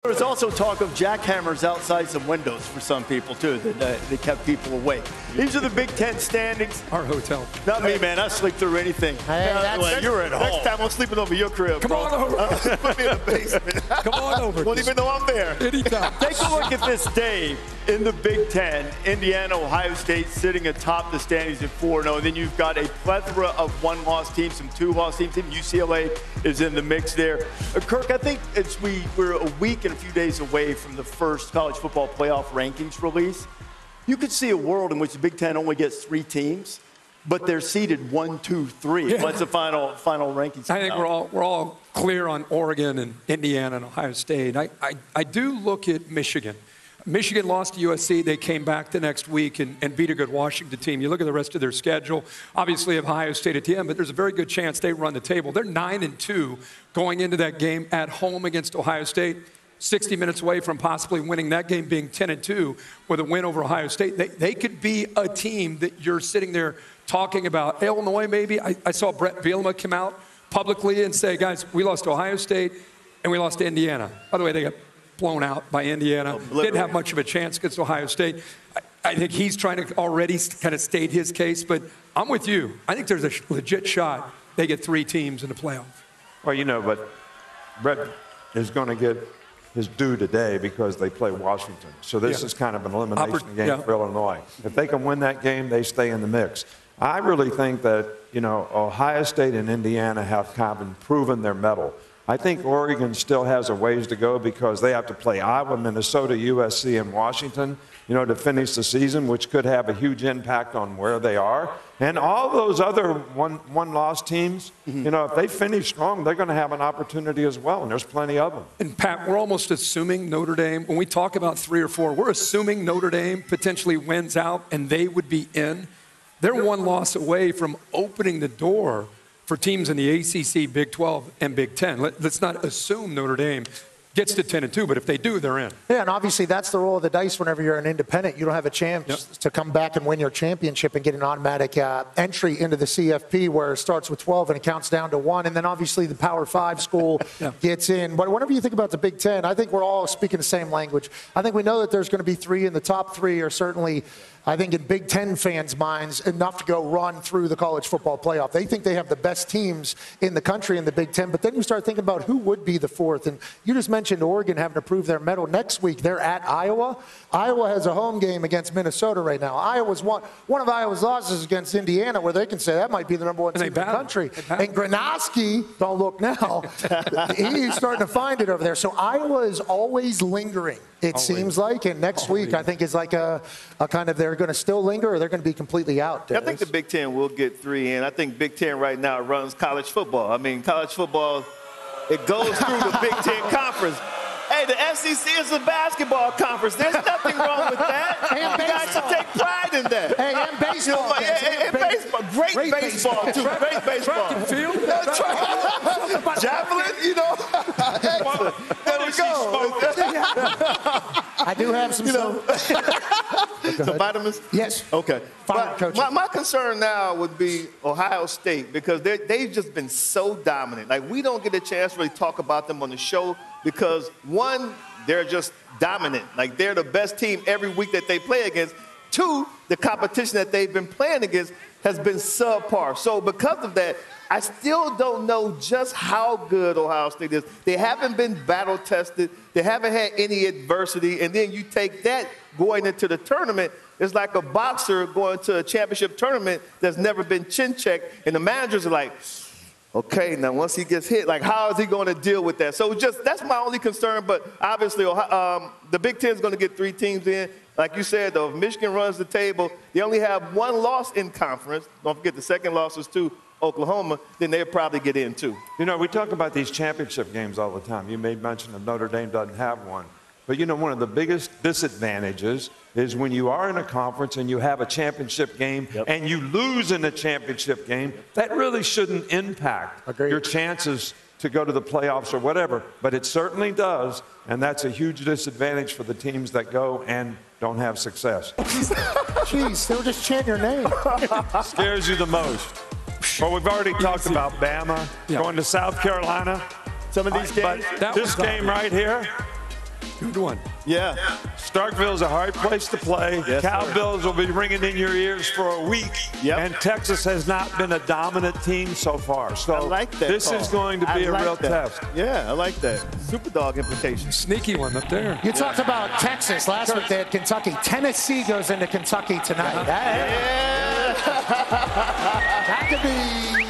There's also talk of jackhammers outside some windows for some people, too, that they kept people awake. These are the Big Ten standings. Our hotel. Not me, man. I sleep through anything. Hey, you're at home. Next time I'm sleeping over your crib, Come on over. Put me in the basement. Come on over. Won't even know I'm there. Anytime. Take a look at this day in the Big Ten. Indiana, Ohio State sitting atop the standings at 4-0. Then you've got a plethora of one-loss teams, some two-loss teams. UCLA is in the mix there. Kirk, I think we're a week and a few days away from the first college football playoff rankings release. You could see a world in which the Big Ten only gets 3 teams, but they're seeded 1, 2, 3. Yeah. Once the final rankings. I think we're all clear on Oregon and Indiana and Ohio State. I do look at Michigan. Michigan lost to USC. They came back the next week and beat a good Washington team. You look at the rest of their schedule. Obviously, Ohio State at the end, but there's a very good chance they run the table. They're 9-2 going into that game at home against Ohio State. 60 minutes away from possibly winning that game, being 10-2 with a win over Ohio State. They could be a team that you're sitting there talking about. Illinois, maybe. I saw Brett Bielema come out publicly and say, guys, we lost to Ohio State and we lost to Indiana. By the way, they got blown out by Indiana. Didn't have much of a chance against Ohio State. I think he's trying to already kind of state his case, but I'm with you. I think there's a legit shot they get 3 teams in the playoff. Well, but Brett is going to get his due today because they play Washington. So this is kind of an elimination game for Illinois. If they can win that game, they stay in the mix. I really think that, Ohio State and Indiana have kind of proven their mettle. I think Oregon still has a ways to go because they have to play Iowa, Minnesota, USC, and Washington, to finish the season, which could have a huge impact on where they are. And all those other one-loss teams, if they finish strong, they're going to have an opportunity as well, and there's plenty of them. And, Pat, we're almost assuming Notre Dame, when we talk about 3 or 4, we're assuming Notre Dame potentially wins out and they would be in. They're 1 loss away from opening the door for teams in the ACC, Big 12, and Big 10. Let's not assume Notre Dame gets to 10-2, but if they do, they're in. Yeah, and obviously that's the roll of the dice whenever you're an independent. You don't have a chance to come back and win your championship and get an automatic entry into the CFP where it starts with 12 and it counts down to 1. And then obviously the Power 5 school gets in. But whenever you think about the Big Ten, I think we're all speaking the same language. I think we know that there's going to be 3, and the top 3 are certainly, I think, in Big Ten fans' minds, enough to go run through the college football playoff. They think they have the best teams in the country in the Big Ten, but then you start thinking about who would be the 4th. And you just mentioned Oregon having to prove their mettle. Next week, they're at Iowa. Iowa has a home game against Minnesota right now. Iowa's one of Iowa's losses against Indiana, where they can say that might be the number 1 team in the country. And Granoski, don't look now, he's starting to find it over there. So Iowa is always lingering, it seems like. And next week, I think, is like a kind of they're going to still linger or they're going to be completely out. I think the Big Ten will get 3 in. I think Big Ten right now runs college football. I mean, college football, it goes through the Big Ten conference. Hey, the SEC is a basketball conference. There's nothing wrong with that. And you guys should take pride in that. Hey, and baseball. And baseball. Great baseball, too. Great baseball. Track and field. Javelin, There we go. I do have some Some vitamins? Yes. Okay. But my concern now would be Ohio State because they've just been so dominant. Like, we don't get a chance to really talk about them on the show because, 1, they're just dominant. Like, they're the best team every week that they play against. 2, the competition that they've been playing against has been subpar. So because of that, I still don't know just how good Ohio State is. They haven't been battle-tested. They haven't had any adversity. And then you take that going into the tournament, it's like a boxer going to a championship tournament that's never been chin-checked. And the managers are like, okay, now once he gets hit, like, how is he going to deal with that? So that's my only concern. But obviously, the Big Ten is going to get 3 teams in. Like you said, though, if Michigan runs the table, they only have 1 loss in conference. Don't forget the second loss was to Oklahoma, then they'll probably get in too. We talk about these championship games all the time. You made mention of Notre Dame doesn't have one. But one of the biggest disadvantages is when you are in a conference and you have a championship game and you lose in a championship game, that really shouldn't impact your chances to go to the playoffs or whatever. But it certainly does, and that's a huge disadvantage for the teams that go and don't have success. Jeez, they'll just chant your name. Scares you the most. Well, we've already talked about Bama going to South Carolina. Some of these games. But this game right here, Good one. Yeah. Starkville's a hard place to play. Yes, Cowbells will be ringing in your ears for a week. Yep. And Texas has not been a dominant team so far. So I like that this call. is going to be a real test. Yeah, I like that. Superdog implications. Sneaky one up there. You talked about Texas. Last week they had Kentucky. Tennessee goes into Kentucky tonight. That could be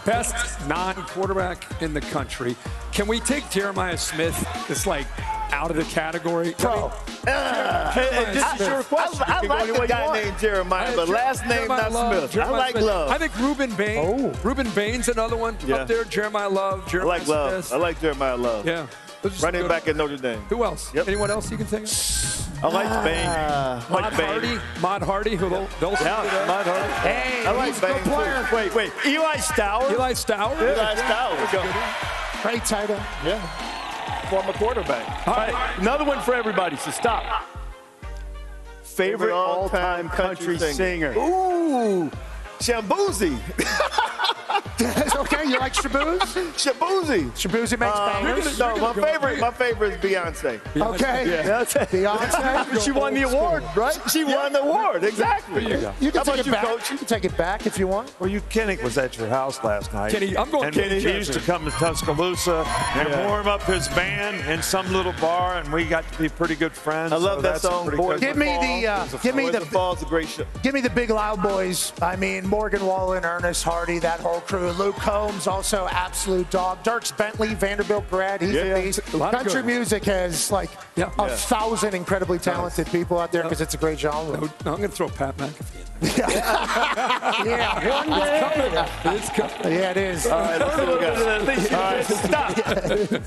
Best non-quarterback in the country. Can we take Jeremiah Smith? It's like out of the category. Bro. This is your question. I like the guy named Jeremiah, but last name not Smith. I like Love. I think Reuben Bain. Reuben Bain's another one up there. Jeremiah Love. I Jeremiah like Love. Smith. I like Jeremiah Love. Yeah. Running back at Notre Dame. Who else? Yep. Anyone else you can think of? I like Bain. Mod Hardy, who they'll Mod Hardy. Hey, I like he's a good Bain, player. Wait. Eli Stauer. Eli Stauer. Eli Stauer. Great tight end. Yeah. Former quarterback. All right, another one for everybody, so stop. Favorite all-time country singer. Ooh, Shambuzi. Okay, you like Shaboozey? Shabuzi. Shaboozey makes bangers. No, my favorite is Beyonce. Okay. Beyonce. She won the award, right? She won the award, exactly. You can How take about it you, back. Coach? You can take it back if you want. Well, Kennick was at your house last night. Kenny, I'm going and Kenny he used to come to Tuscaloosa and warm up his band in some little bar, and we got to be pretty good friends. I love that song. Give me the Fall's a great show. Give me the Big Loud Boys. I mean, Morgan Wallen, Ernest Hardy, that whole crew. Luke Combs, also absolute dog. Dirks Bentley, Vanderbilt grad. He's a beast. Country music has like 1,000 incredibly talented people out there because it's a great genre. No, I'm going to throw Pat McAfee in. Yeah, one day. It's coming. Yeah, it is. All right, let's see what we got. All right, stop.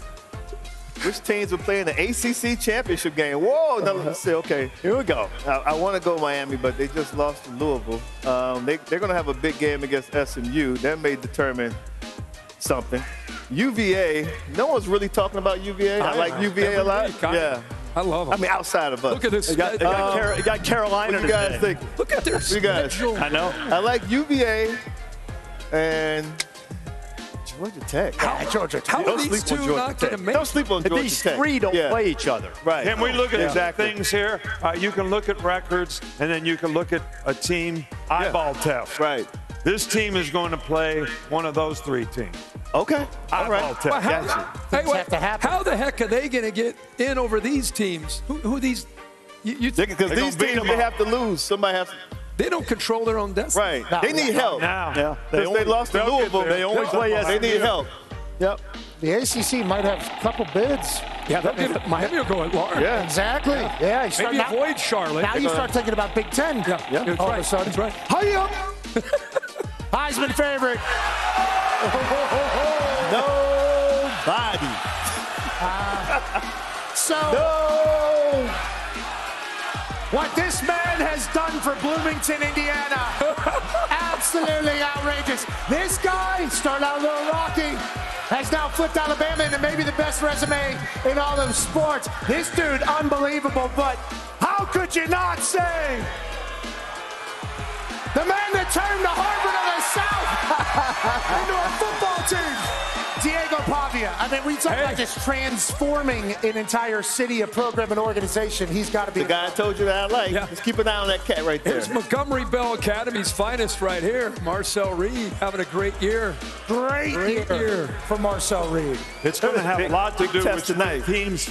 Which teams will play in the ACC championship game? Whoa, no, let's see. Okay, here we go. I want to go Miami, but they just lost to Louisville. They're going to have a big game against SMU. That may determine something. UVA, no one's really talking about UVA. I like UVA a lot. Yeah. I love them. I mean, outside of us. Look at this. They got Carolina. What do you guys think? Look at their schedule. I know. I like UVA and Georgia Tech. How are these two not going to make Don't sleep on Georgia These Tech. three don't play each other. Right. Can we look at Exactly. things here? You can look at records, and then you can look at a team eyeball test. Right. This team is going to play one of those three teams. Okay. All right. Eyeball test. Well, have to happen. how the heck are they going to get in over these teams? Who these? Because these teams, they have to lose. Somebody has to. They don't control their own destiny. Right. They need help. Now, Because they lost to Louisville. They only play They need help. Yep. The ACC might have a couple bids. Yeah, they'll give it. Miami will go at large. Yeah. Exactly. Yeah. You start Maybe avoid Charlotte. Now you start thinking about Big Ten. Yeah. That's All right. of a sudden. That's right. Hi-ya. Heisman favorite. Nobody. What this man has done for Bloomington, Indiana, absolutely outrageous. This guy started out a little rocky, has now flipped Alabama into maybe the best resume in all of sports. This dude, unbelievable, but how could you not say the man that turned the Harvard of the South into a football team? Diego Pavia. I mean, we talk about just transforming an entire city, a program, an organization. He's got to be The guy I told you that I like. Yeah. Just keep an eye on that cat right there. Here's Montgomery Bell Academy's finest right here. Marcel Reed having a great year. Great year for Marcel Reed. it's going to have a lot to do with tonight. teams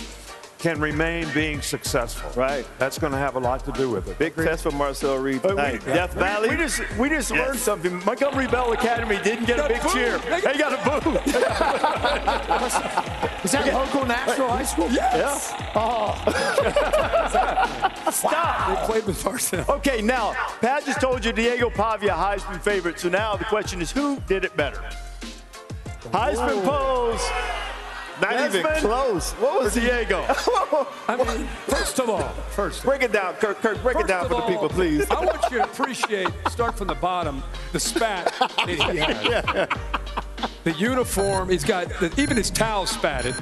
can remain being successful. Right. That's going to have a lot to do with it. Big test for Marcel Reed tonight. Death Valley. We just learned something. Montgomery Bell Academy didn't get a big cheer. They got a boo. Is that local Nashville High School? Yes. Stop. They played with Marcel. Okay, now, Pat just told you Diego Pavia, Heisman favorite. So now the question is, who did it better? Heisman polls. Not even Desmond close. What was Diego? I mean, first of all, Break it down, Kirk. Break it down for the people, please. I want you to appreciate, start from the bottom, the spat that he had. The uniform, he's got, even his towel spatted.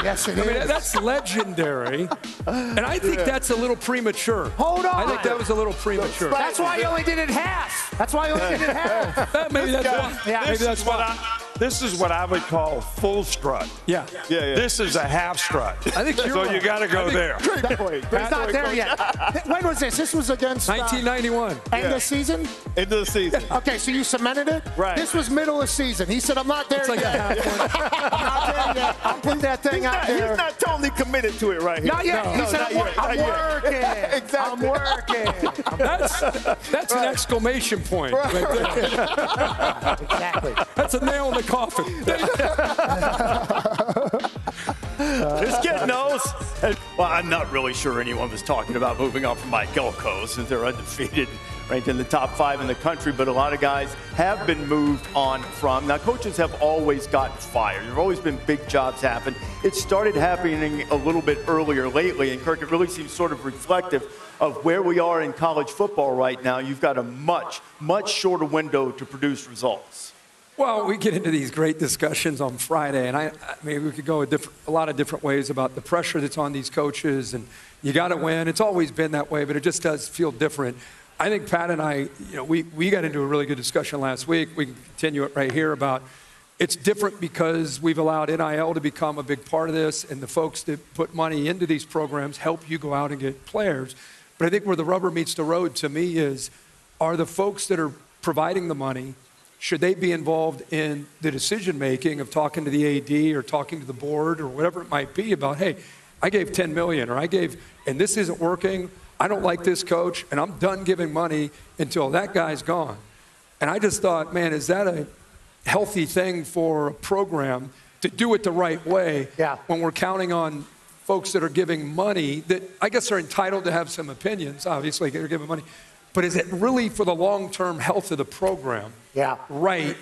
Yes, it I mean, is. that's legendary. And I think that's a little premature. Hold on. I think that was a little premature. That's why you only did it half. That's why you only did it half. Maybe that's why. Yeah, Maybe that's why. This is what I would call full strut. Yeah. This is a half strut. I think you're so you got to go there. He's not there yet. When was this? This was against 1991. End of season? End of the season. Okay, so you cemented it? Right. This was middle of season. He said, I'm not there It's yet. I'm not there yet. I'll put that thing out there. He's not totally committed to it right here. Not yet. He said, I'm working. Exactly. I'm working. That's an exclamation point. Right there. Exactly. That's a nail in the coffin. This kid knows. Well, I'm not really sure anyone was talking about moving on from Mike Elko since they're undefeated, ranked in the top 5 in the country, but a lot of guys have been moved on from. Now, coaches have always gotten fired. There have always been big jobs happen. It started happening a little bit earlier lately, and Kirk, it really seems sort of reflective of where we are in college football right now. You've got a much, much shorter window to produce results. Well, we get into these great discussions on Friday, and I mean, we could go a lot of different ways about the pressure that's on these coaches, and you got to win. It's always been that way, but it just does feel different. I think Pat and I, we got into a really good discussion last week. We can continue it right here about it's different because we've allowed NIL to become a big part of this, and the folks that put money into these programs help you go out and get players. But I think where the rubber meets the road to me is, are the folks that are providing the money, should they be involved in the decision-making of talking to the AD or talking to the board or whatever it might be about, hey, I gave $10 million or and this isn't working, I don't like this coach, and I'm done giving money until that guy's gone. And I just thought, man, is that a healthy thing for a program to do it the right way when we're counting on folks that are giving money that I guess are entitled to have some opinions, obviously, they're giving money. But is it really for the long-term health of the program right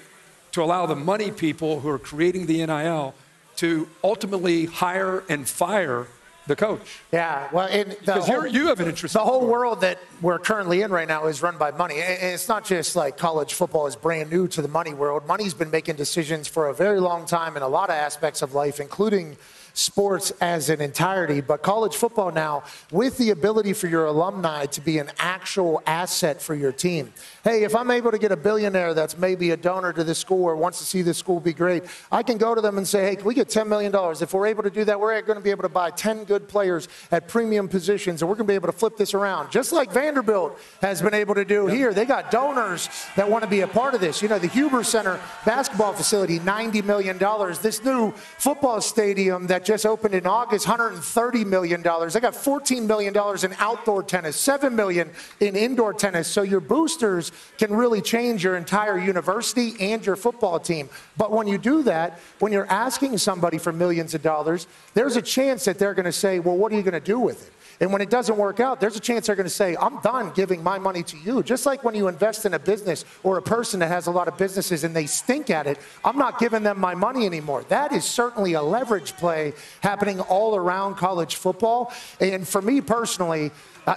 to allow the money people who are creating the NIL to ultimately hire and fire the coach? Yeah, well, because you have an interest. The whole world that we're currently in right now is run by money. And it's not just like college football is brand new to the money world. Money's been making decisions for a very long time in a lot of aspects of life, including sports as an entirety. But college football now, with the ability for your alumni to be an actual asset for your team. Hey, if I'm able to get a billionaire that's maybe a donor to this school or wants to see this school be great, I can go to them and say, hey, can we get $10 million? If we're able to do that, we're going to be able to buy 10 good players at premium positions, and we're going to be able to flip this around. Just like Vanderbilt has been able to do here. They got donors that want to be a part of this. You know, the Huber Center basketball facility, $90 million. This new football stadium that just opened in August, $130 million. They got $14 million in outdoor tennis, $7 million in indoor tennis. So your boosters can really change your entire university and your football team. But when you do that, when you're asking somebody for millions of dollars, there's a chance that they're going to say, well, what are you going to do with it? And when it doesn't work out, there's a chance they're going to say, I'm done giving my money to you. Just like when you invest in a business or a person that has a lot of businesses and they stink at it, I'm not giving them my money anymore. That is certainly a leverage play happening all around college football. And for me personally,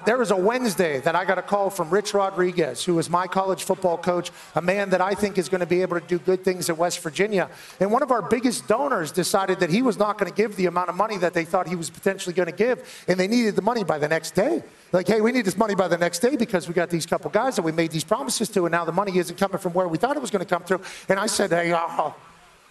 there was a Wednesday that I got a call from Rich Rodriguez, who was my college football coach, a man that I think is going to be able to do good things at West Virginia. And one of our biggest donors decided that he was not going to give the amount of money that they thought he was potentially going to give, and they needed the money by the next day. Like, hey, we need this money by the next day because we got these couple guys that we made these promises to, and now the money isn't coming from where we thought it was going to come through. And I said, hey,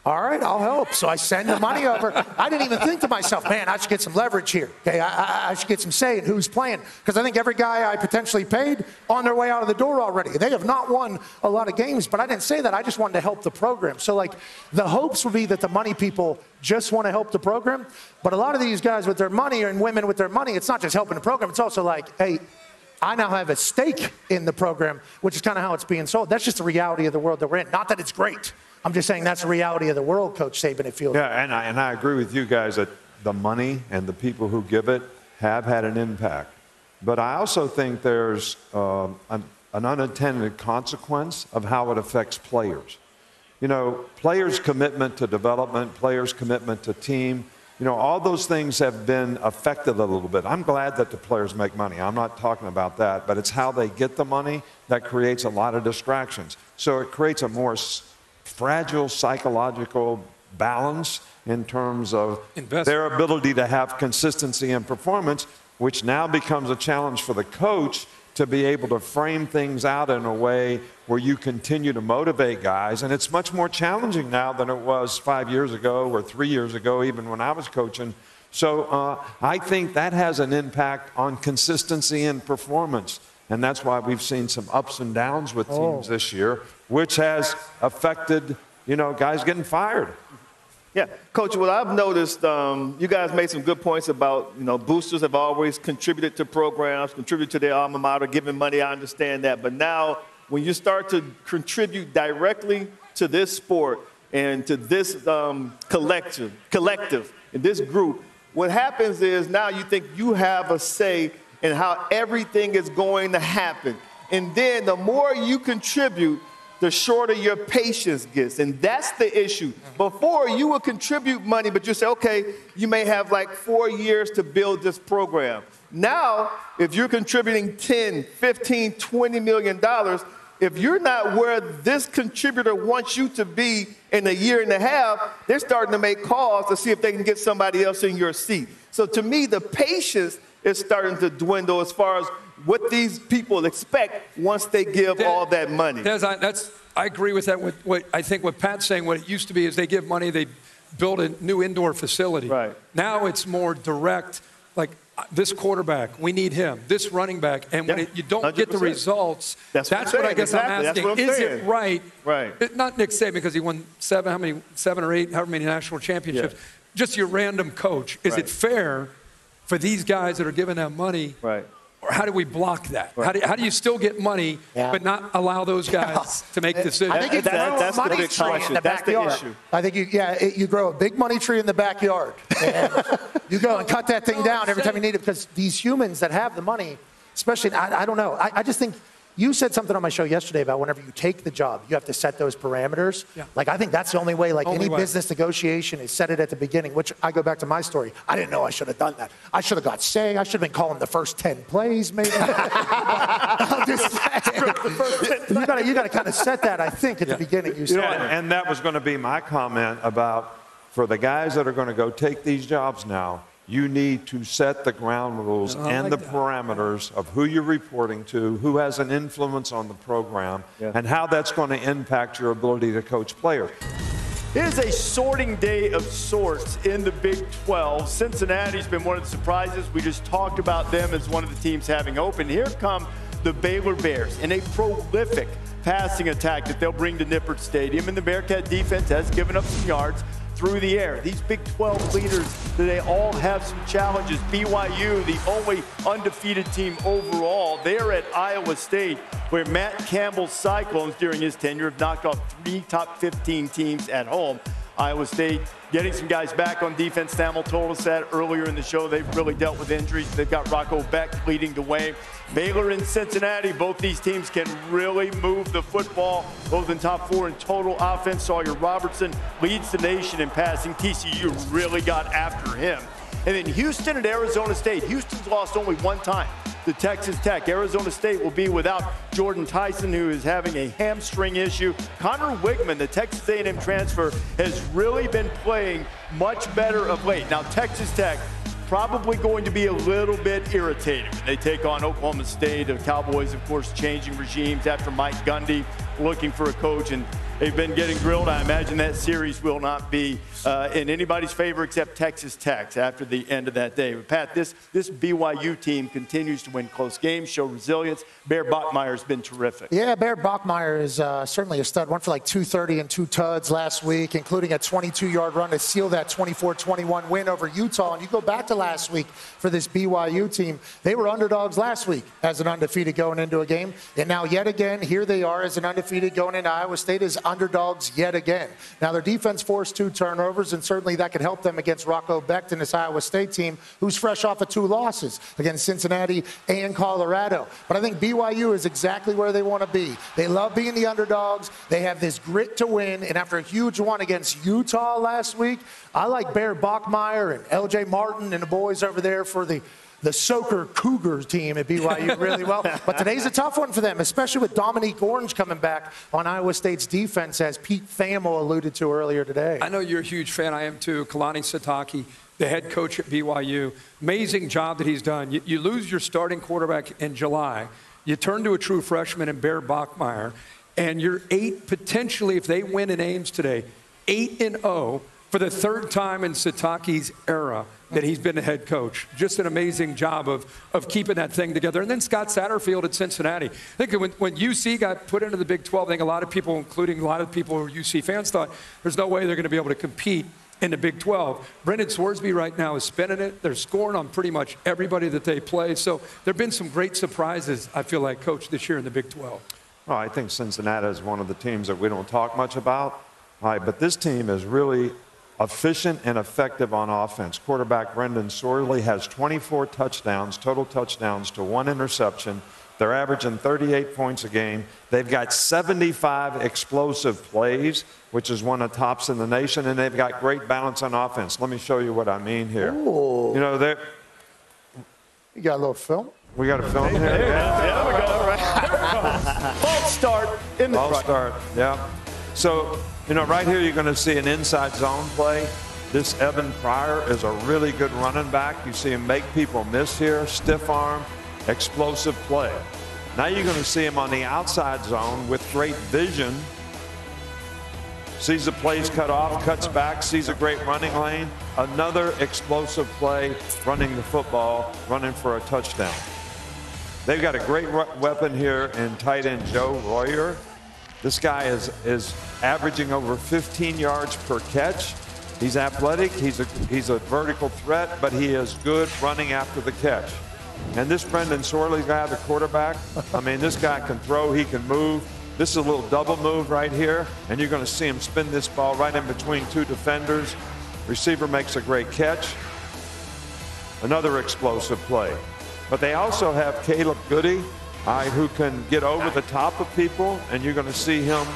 all right, I'll help. So I send the money over. I didn't even think to myself, man, I should get some leverage here. Okay, I should get some say in who's playing. Because I think every guy I potentially paid on their way out of the door already. They have not won a lot of games, but I didn't say that. I just wanted to help the program. So, like, the hopes would be that the money people just want to help the program. But a lot of these guys with their money and women with their money, it's not just helping the program. It's also like, hey, I now have a stake in the program, which is kind of how it's being sold. That's just the reality of the world that we're in. Not that it's great. I'm just saying that's the reality of the world, Coach Saban, it feels. Yeah, and I agree with you guys that the money and the people who give it have had an impact. But I also think there's an unintended consequence of how it affects players. You know, players' commitment to development, players' commitment to team, you know, all those things have been affected a little bit. I'm glad that the players make money. I'm not talking about that. But it's how they get the money that creates a lot of distractions. So it creates a more fragile psychological balance in terms of their ability to have consistency and performance, which now becomes a challenge for the coach to be able to frame things out in a way where you continue to motivate guys. And it's much more challenging now than it was 5 years ago or 3 years ago, even when I was coaching. So I think that has an impact on consistency and performance. And that's why we've seen some ups and downs with teams this year, which has affected, guys getting fired. Yeah, Coach, what I've noticed, you guys made some good points about, boosters have always contributed to programs, contributed to their alma mater, giving money, I understand that. But now when you start to contribute directly to this sport and to this collective, in this group, what happens is now you think you have a say in how everything is going to happen. And then the more you contribute, the shorter your patience gets. And that's the issue. Before, you would contribute money, but you say, okay, you may have like 4 years to build this program. Now, if you're contributing 10, 15, $20 million, if you're not where this contributor wants you to be in a year and a half, they're starting to make calls to see if they can get somebody else in your seat. So to me, the patience is starting to dwindle as far as what these people expect once they give all that money. I agree with that. I think what Pat's saying, what it used to be is they give money, they build a new indoor facility. Right. Now it's more direct, like this quarterback, we need him, this running back. And when you don't 100%. Get the results, that's what I guess I'm asking. Is it right? Right. Not Nick Saban, because he won 7 or 8, however many national championships. Yeah. Just your random coach. Is it fair for these guys that are giving them money? Right. Or how do we block that? Right. How do you still get money but not allow those guys to make decisions? I think that's the big question. That's the issue. I think you grow a big money tree in the backyard. And you go and cut that thing down every time you need it, because these humans that have the money, especially, I don't know. I just think you said something on my show yesterday about whenever you take the job, you have to set those parameters. Yeah. Like, I think that's the only way, business negotiation is set it at the beginning, which I go back to my story. I didn't know I should have done that. I should have got say. I should have been calling the first 10 plays, maybe. I'm just saying. You got to kind of set that, I think, at the beginning. You said and that was going to be my comment about, for the guys that are going to go take these jobs now, you need to set the ground rules and the parameters of who you're reporting to, who has an influence on the program, and how that's going to impact your ability to coach players. It is a sorting day of sorts in the Big 12. Cincinnati's been one of the surprises. We just talked about them as one of the teams having opened. Here come the Baylor Bears in a prolific passing attack that they'll bring to Nippert Stadium. And the Bearcat defense has given up some yards through the air. These Big 12 leaders, they all have some challenges. BYU, the only undefeated team overall, they're at Iowa State, where Matt Campbell's Cyclones during his tenure have knocked off 3 top 15 teams at home. Iowa State getting some guys back on defense. Thamel told us that earlier in the show. They've really dealt with injuries. They've got Rocco Beck leading the way. Baylor and Cincinnati, both these teams can really move the football, both in top 4 in total offense. Sawyer Robertson leads the nation in passing. TCU really got after him. And then Houston and Arizona State. Houston's lost only one time to Texas Tech. Arizona State will be without Jordan Tyson, who is having a hamstring issue. Connor Wigman, the Texas A&M transfer, has really been playing much better of late. Now, Texas Tech probably going to be a little bit irritated when they take on Oklahoma State. The Cowboys, of course, changing regimes after Mike Gundy looking for a coach, and they've been getting grilled. I imagine that series will not be in anybody's favor except Texas Tech after the end of that day. But Pat, this BYU team continues to win close games, show resilience. Bear Bachmeier has been terrific. Yeah, Bear Bachmeier is certainly a stud. Went for like 230 and 2 tuds last week, including a 22-yard run to seal that 24-21 win over Utah. And you go back to last week for this BYU team. They were underdogs last week as an undefeated going into a game. And now yet again, here they are as an undefeated going into Iowa State as underdogs yet again. Now their defense forced 2 turnovers, and certainly that could help them against Rocco Becht and this Iowa State team, who's fresh off of 2 losses against Cincinnati and Colorado. But I think BYU is exactly where they want to be. They love being the underdogs. They have this grit to win, and after a huge one against Utah last week, I like Bear Bachmeier and LJ Martin and the boys over there for the Soaker Cougars team at BYU really well. But today's a tough one for them, especially with Dominique Orange coming back on Iowa State's defense, as Pete Thamel alluded to earlier today. I know you're a huge fan. I am too. Kalani Sitake, the head coach at BYU. Amazing job that he's done. You lose your starting quarterback in July. You turn to a true freshman in Bear Bachmeier, and you're 8, potentially, if they win in Ames today, 8-0 for the 3rd time in Sitake's era that he's been the head coach. Just an amazing job of keeping that thing together. And then Scott Satterfield at Cincinnati. I think when UC got put into the Big 12, I think a lot of people, including a lot of people who are UC fans, thought there's no way they're going to be able to compete in the Big 12. Brendan Swarsby right now is spinning it. They're scoring on pretty much everybody that they play. So there have been some great surprises, I feel like, Coach, this year in the Big 12. Well, I think Cincinnati is one of the teams that we don't talk much about. All right, but this team is really efficient and effective on offense. Quarterback Brendan Sorley has 24 touchdowns, total touchdowns to 1 interception. They're averaging 38 points a game. They've got 75 explosive plays, which is one of the tops in the nation, and they've got great balance on offense. Let me show you what I mean here. Ooh. You know, they're... You got a little film? We got a film here? Yeah, we go. All right. False start in the False start, yeah. So, you know, right here you're going to see an inside zone play. This Evan Pryor is a really good running back. You see him make people miss here, stiff arm, explosive play. Now you're going to see him on the outside zone with great vision. Sees the plays cut off, cuts back, sees a great running lane. Another explosive play, running the football, running for a touchdown. They've got a great weapon here in tight end Joe Royer. This guy is averaging over 15 yards per catch. He's athletic, he's a vertical threat, but he is good running after the catch. And this Brendan Sorley guy, the quarterback, I mean, this guy can throw, he can move. This is a little double move right here, and you're going to see him spin this ball right in between 2 defenders. Receiver makes a great catch. Another explosive play. But they also have Caleb Goody, who can get over the top of people, and you're going to see him,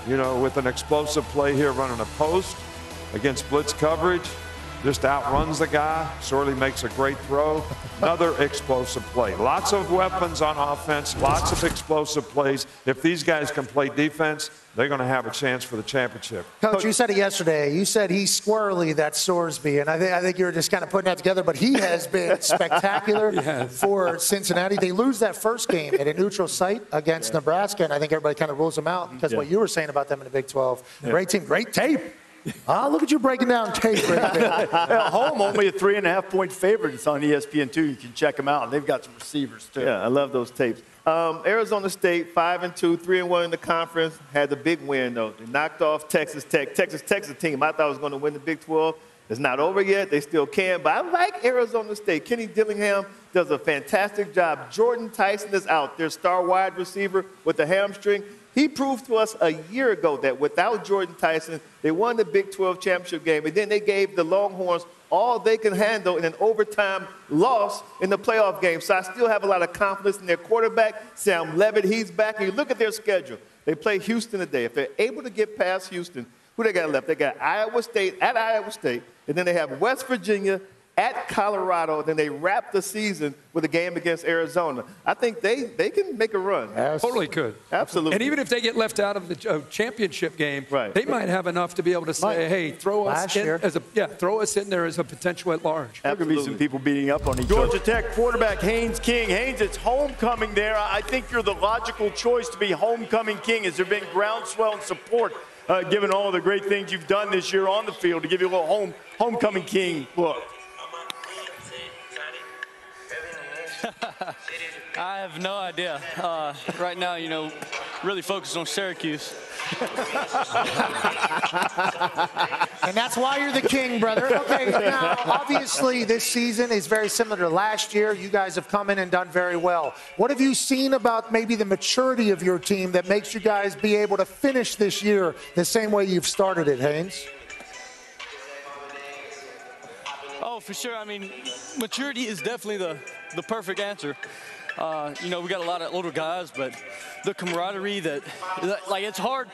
you know, with an explosive play here running a post against blitz coverage. Just outruns the guy. Sorley makes a great throw. Another explosive play. Lots of weapons on offense, lots of explosive plays. If these guys can play defense, they're going to have a chance for the championship. Coach, you said it yesterday. You said he's squirrely, that Sorsby, and I think you were just kind of putting that together, but he has been spectacular for Cincinnati. They lose that first game at a neutral site against Nebraska, and I think everybody kind of rules them out because what you were saying about them in the Big 12. Great team, great tape. Look at you breaking down tape right there. At home, only a 3.5-point favorite. It's on ESPN, too. You can check them out. They've got some receivers, too. Yeah, I love those tapes. Arizona State, 5-2, 3-1 in the conference, had the big win, though. They knocked off Texas Tech. Texas Tech's a team I thought was going to win the Big 12. It's not over yet. They still can. But I like Arizona State. Kenny Dillingham does a fantastic job. Jordan Tyson is out, their star wide receiver with the hamstring. He proved to us a year ago that without Jordan Tyson, they won the Big 12 championship game, and then they gave the Longhorns all they can handle in an overtime loss in the playoff game. So I still have a lot of confidence in their quarterback, Sam Levitt. He's back. And you look at their schedule. They play Houston today. If they're able to get past Houston, who they got left? They got Iowa State at Iowa State, and then they have West Virginia at Colorado. Then they wrap the season with a game against Arizona. I think they can make a run. Totally could. Absolutely. And even if they get left out of the championship game, they might have enough to be able to say, hey, throw us in there as a potential at large. There could be some people beating up on each other. Georgia Tech quarterback Haynes King. Haynes, it's homecoming there. I think you're the logical choice to be homecoming king. Has there been groundswell and support, given all the great things you've done this year on the field, to give you a little homecoming king look? I have no idea. Right now, you know, really focused on Syracuse. And that's why you're the king, brother. Okay, now, obviously, this season is very similar to last year. You guys have come in and done very well. What have you seen about maybe the maturity of your team that makes you guys be able to finish this year the same way you've started it, Haynes? Oh, for sure. I mean, maturity is definitely the perfect answer. You know, we got a lot of older guys, but the camaraderie like, it's hard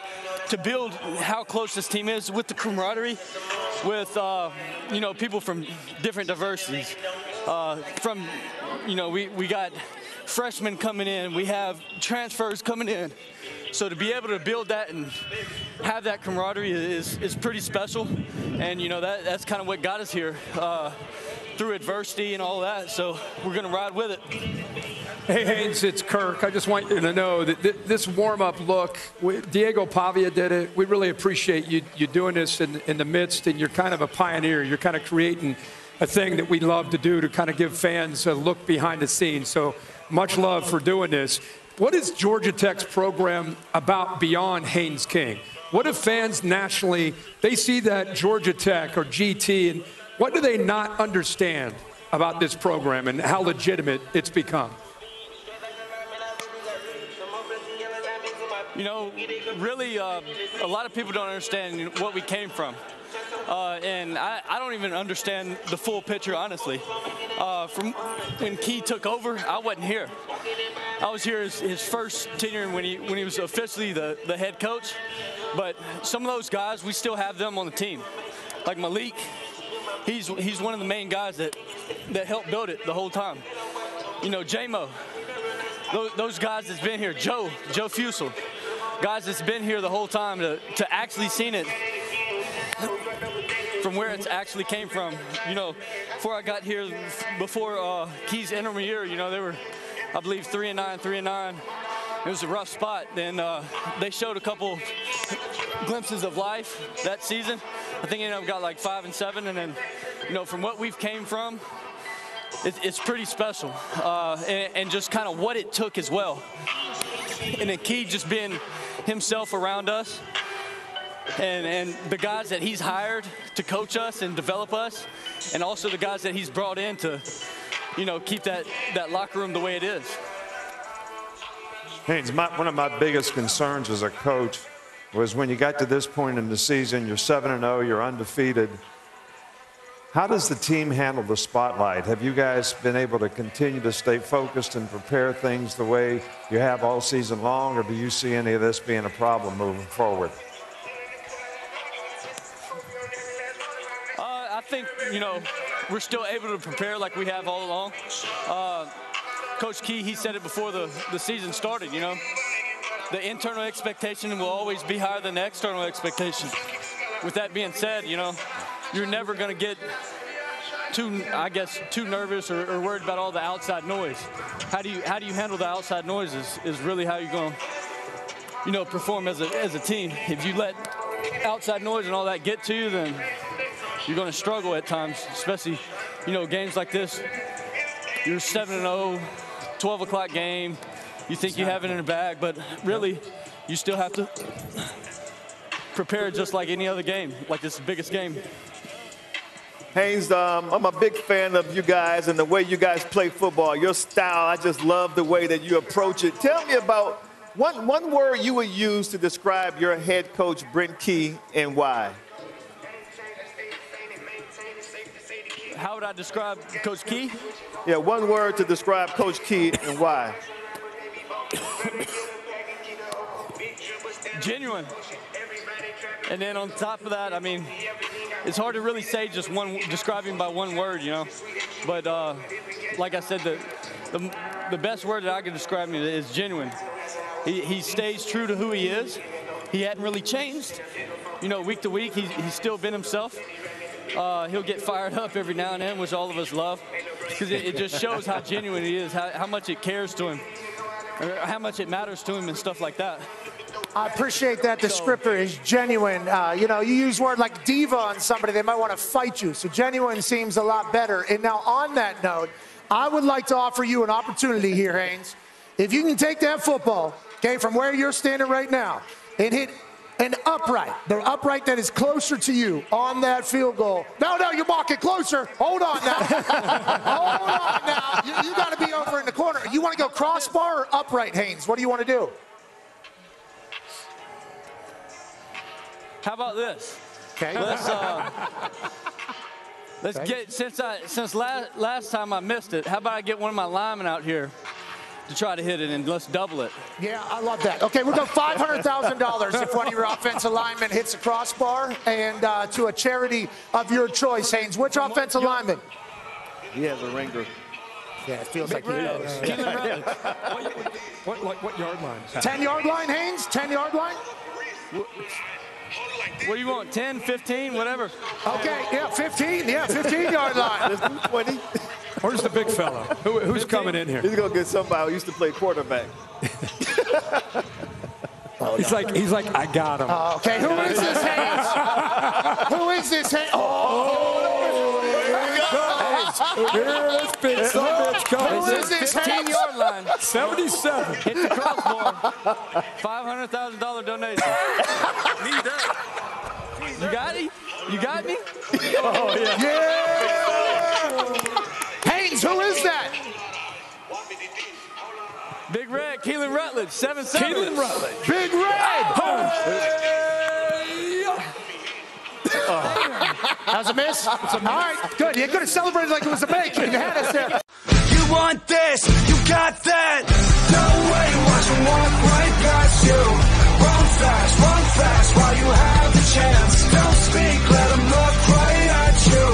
to build how close this team is with the camaraderie with, you know, people from different diversities. You know, we got freshmen coming in, we have transfers coming in. So to be able to build that and have that camaraderie is pretty special. And, you know, that's kind of what got us here through adversity and all that. So we're going to ride with it. Hey, Haynes, it's Kirk. I just want you to know that this warm-up look, Diego Pavia did it. We really appreciate you doing this in the midst, and you're kind of a pioneer. You're kind of creating a thing that we love to do to kind of give fans a look behind the scenes. So much love for doing this. What is Georgia Tech's program about beyond Haynes King? What if fans nationally, they see that Georgia Tech or GT, and what do they not understand about this program and how legitimate it's become? You know, really, a lot of people don't understand what we came from. And I don't even understand the full picture, honestly. From when Key took over, I wasn't here. I was here his first tenure when he was officially the head coach. But some of those guys, we still have them on the team. Like Malik, he's one of the main guys that helped build it the whole time. You know, J-Mo, those guys that's been here, Joe Fusel, guys that's been here the whole time to actually seen it from where it's actually came from. You know, before I got here, before Key's interim year, you know, they were, I believe, 3-9. It was a rough spot. Then they showed a couple glimpses of life that season. I think they got like 5-7, and then, you know, from what we've came from, it's pretty special, and just kind of what it took as well. And then Key just being himself around us, and the guys that he's hired to coach us and develop us, and also the guys that he's brought in to, you know, keep that locker room the way it is. Haynes, one of my biggest concerns as a coach was when you got to this point in the season, you're 7-0, you're undefeated. How does the team handle the spotlight? Have you guys been able to continue to stay focused and prepare things the way you have all season long, or do you see any of this being a problem moving forward? I think, you know, we're still able to prepare like we have all along. Coach Key, he said it before the season started, you know. The internal expectation will always be higher than the external expectation. With that being said, you know, you're never going to get too nervous or worried about all the outside noise. How do you handle the outside noise is really how you're going to, you know, perform as a team. If you let outside noise and all that get to you, then you're going to struggle at times, especially, you know, games like this. You're 7-0, 12 o'clock game. You think you have it in the bag, but really, you still have to prepare just like any other game, like this biggest game. Haynes, I'm a big fan of you guys and the way you guys play football. Your style, I just love the way that you approach it. Tell me about one word you would use to describe your head coach, Brent Key, and why. How would I describe Coach Key? Yeah, one word to describe Coach Key and why. Genuine. And then on top of that, I mean, it's hard to really say just describe him by one word, you know. But like I said, the best word that I can describe him is genuine. He stays true to who he is. He hadn't really changed. You know, week to week, he's still been himself. He'll get fired up every now and then, which all of us love, because it just shows how genuine he is, how much it cares to him, or how much it matters to him and stuff like that. I appreciate that descriptor is genuine. You know, you use word like diva on somebody, they might want to fight you. So genuine seems a lot better. And now on that note, I would like to offer you an opportunity here, Haynes. If you can take that football, okay, from where you're standing right now and hit an upright, the upright that is closer to you on that field goal. No, you're walking closer. Hold on now. Hold on now. You got to be over in the corner. You want to go crossbar or upright, Haynes? What do you want to do? How about this? Okay. Let's get, since last time I missed it, how about I get one of my linemen out here to try to hit it, and let's double it. Yeah, I love that. Okay, we'll go $500,000 if one of your offensive linemen hits a crossbar, and to a charity of your choice, Haynes. Which offensive lineman? He has a ringer. Yeah, it feels like he knows. What yard line? 10-yard line, Haynes? 10-yard line? What do you want, 10, 15, whatever? Okay, yeah, 15. Yeah, 15-yard line. Let's do 20. Where's the big fella? Who's coming in here? He's going to get somebody who used to play quarterback. He's like, I got him. Okay, who is this Haynes? Who is this Haynes? Here's big bitch coming. Who is this 15-yard line. 77. Hit the crossbar. $500,000 donation. Need that. You got it? You got me? Oh, yeah. Haynes, who is that? Big Red, Keelan Rutledge, 7-7. Keelan Rutledge. Big Red. That was a miss? All right, good. You could have celebrated like it was a make. You had us there. You want this, you got that. No way, watch them walk right past you. Run fast while you have the chance. Don't speak, let them look right at you.